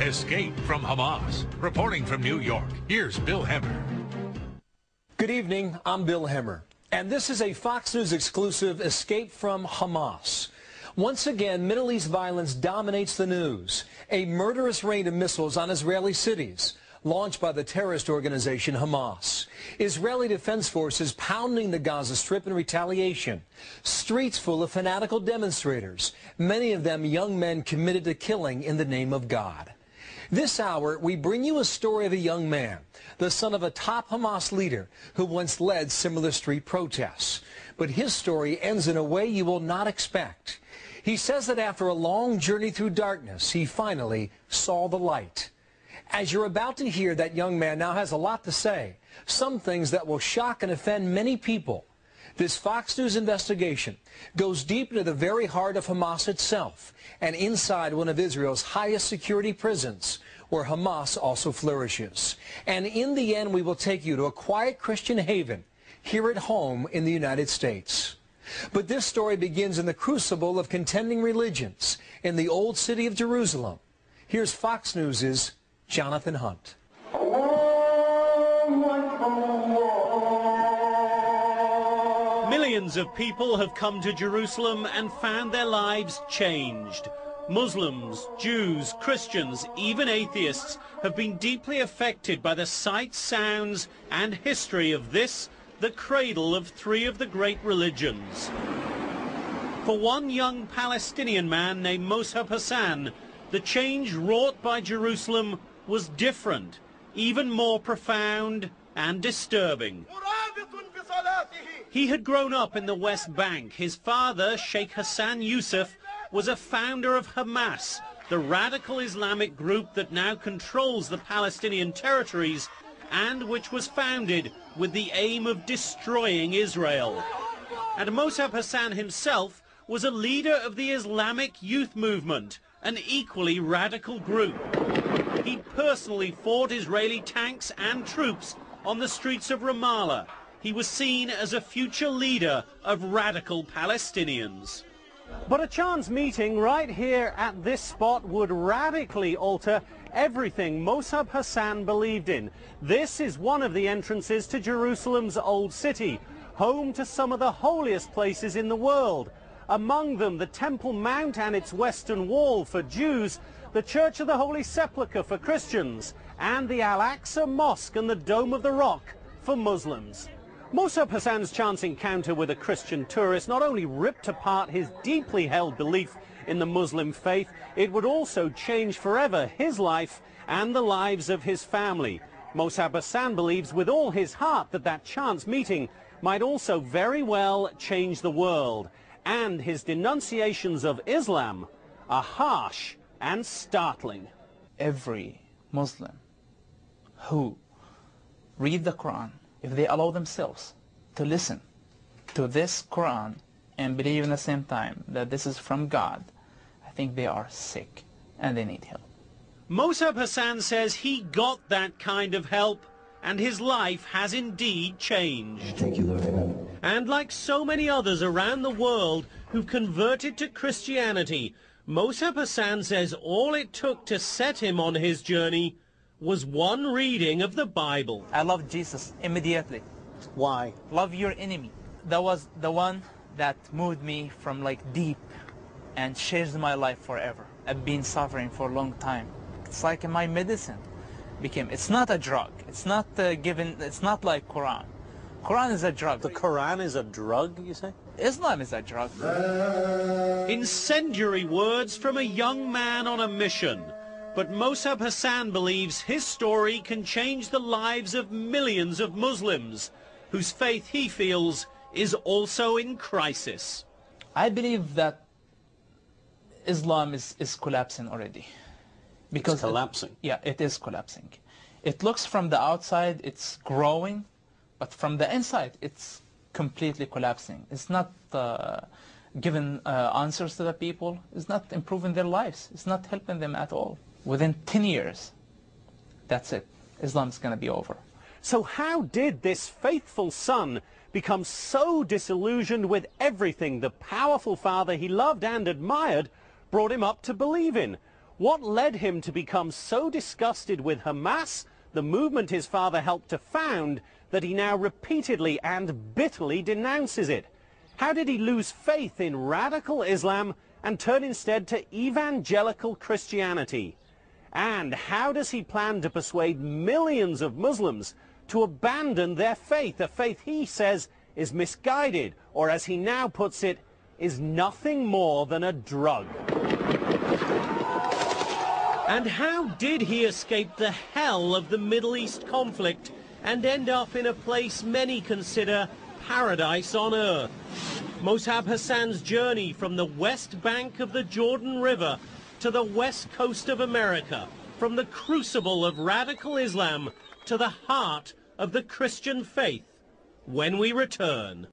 Escape from Hamas. Reporting from New York, here's Bill Hemmer. Good evening, I'm Bill Hemmer, and this is a Fox News exclusive, Escape from Hamas. Once again, Middle East violence dominates the news. A murderous rain of missiles on Israeli cities, launched by the terrorist organization Hamas. Israeli defense forces pounding the Gaza Strip in retaliation. Streets full of fanatical demonstrators, many of them young men committed to killing in the name of God. This hour, we bring you a story of a young man, the son of a top Hamas leader who once led similar street protests. But his story ends in a way you will not expect. He says that after a long journey through darkness, he finally saw the light. As you're about to hear, that young man now has a lot to say, some things that will shock and offend many people. This Fox News investigation goes deep into the very heart of Hamas itself and inside one of Israel's highest security prisons, where Hamas also flourishes. And in the end, we will take you to a quiet Christian haven here at home in the United States. But this story begins in the crucible of contending religions in the old city of Jerusalem. Here's Fox News' Jonathan Hunt. Millions of people have come to Jerusalem and found their lives changed. Muslims, Jews, Christians, even atheists have been deeply affected by the sights, sounds and history of this, the cradle of three of the great religions. For one young Palestinian man named Mosab Hassan, the change wrought by Jerusalem was different, even more profound and disturbing. He had grown up in the West Bank. His father, Sheikh Hassan Yousef, was a founder of Hamas, the radical Islamic group that now controls the Palestinian territories and which was founded with the aim of destroying Israel. And Mosab Hassan himself was a leader of the Islamic Youth Movement, an equally radical group. He personally fought Israeli tanks and troops on the streets of Ramallah. He was seen as a future leader of radical Palestinians. But a chance meeting right here at this spot would radically alter everything Mosab Hassan believed in. This is one of the entrances to Jerusalem's old city, home to some of the holiest places in the world. Among them, the Temple Mount and its western wall for Jews, the Church of the Holy Sepulchre for Christians, and the Al-Aqsa Mosque and the Dome of the Rock for Muslims. Mosab Hassan's chance encounter with a Christian tourist not only ripped apart his deeply held belief in the Muslim faith, it would also change forever his life and the lives of his family. Mosab Hassan believes with all his heart that that chance meeting might also very well change the world. And his denunciations of Islam are harsh and startling. Every Muslim who read the Quran, if they allow themselves to listen to this Quran and believe in the same time that this is from God, I think they are sick and they need help. Mosab Hassan says he got that kind of help and his life has indeed changed. Thank you, Lord. And like so many others around the world who've converted to Christianity, Mosab Hassan says all it took to set him on his journey was one reading of the Bible. I loved Jesus immediately. Why? Love your enemy. That was the one that moved me from deep and changed my life forever. I've been suffering for a long time. It's like my medicine became. It's not a drug. It's not it's not like Quran. Quran is a drug. The Quran is a drug, you say? Islam is a drug. Incendiary words from a young man on a mission. But Mosab Hassan believes his story can change the lives of millions of Muslims, whose faith he feels is also in crisis. I believe that Islam is collapsing already. Because it's collapsing? Yeah, it is collapsing. It looks from the outside, it's growing, but from the inside, it's completely collapsing. It's not giving answers to the people. It's not improving their lives. It's not helping them at all. Within 10 years, that's it. Islam is going to be over. So how did this faithful son become so disillusioned with everything the powerful father he loved and admired brought him up to believe in? What led him to become so disgusted with Hamas, the movement his father helped to found, that he now repeatedly and bitterly denounces it? How did he lose faith in radical Islam and turn instead to evangelical Christianity? And how does he plan to persuade millions of Muslims to abandon their faith, a faith he says is misguided, or as he now puts it, is nothing more than a drug? And how did he escape the hell of the Middle East conflict and end up in a place many consider paradise on earth? Mosab Hassan's journey from the west bank of the Jordan River to the west coast of America, from the crucible of radical Islam to the heart of the Christian faith, when we return.